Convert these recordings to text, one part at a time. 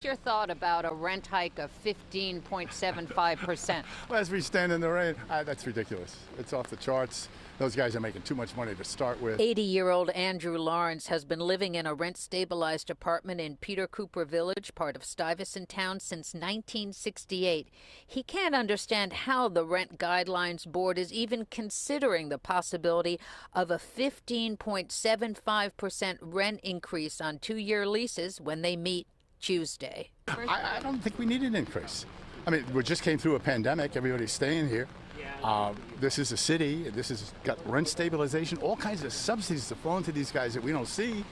Your thought about a rent hike of 15.75%? Well, as we stand in the rain, that's ridiculous. It's off the charts. Those guys are making too much money to start with. 80-year-old Andrew Lawrence has been living in a rent-stabilized apartment in Peter Cooper Village, part of Stuyvesant Town, since 1968. He can't understand how the Rent Guidelines Board is even considering the possibility of a 15.75% rent increase on 2-year leases when they meet Tuesday. I don't think we need an increase. I mean, we just came through a pandemic. Everybody's staying here. This is a city. This has got rent stabilization, all kinds of subsidies to flow into these guys that we don't see.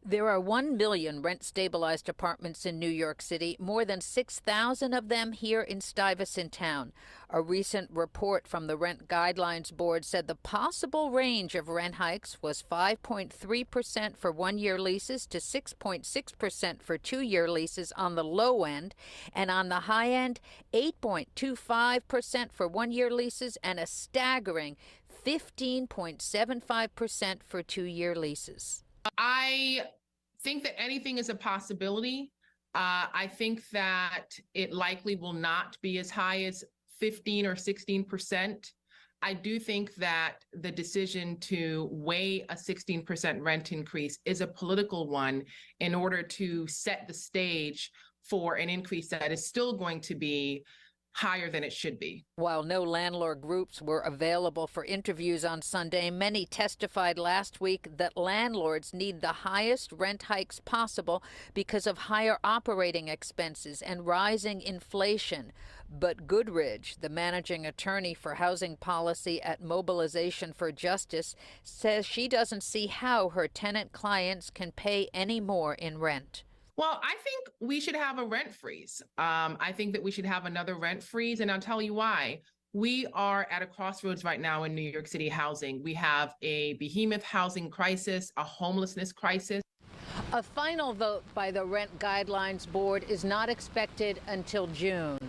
There are 1 million rent-stabilized apartments in New York City, more than 6,000 of them here in Stuyvesant Town. A recent report from the Rent Guidelines Board said the possible range of rent hikes was 5.3% for 1-year leases to 6.6% for 2-year leases on the low end, and on the high end, 8.25% for 1-year leases and a staggering 15.75% for 2-year leases. I think that anything is a possibility. I think that it likely will not be as high as 15 or 16%. I do think that the decision to weigh a 16% rent increase is a political one in order to set the stage for an increase that is still going to be higher than it should be. While no landlord groups were available for interviews on Sunday, many testified last week that landlords need the highest rent hikes possible because of higher operating expenses and rising inflation. But Goodridge, the managing attorney for housing policy at Mobilization for Justice, says she doesn't see how her tenant clients can pay any more in rent. Well, I think we should have a rent freeze. I think that we should have another rent freeze, and I'll tell you why. We are at a crossroads right now in New York City housing. We have a behemoth housing crisis, a homelessness crisis. A final vote by the Rent Guidelines Board is not expected until June.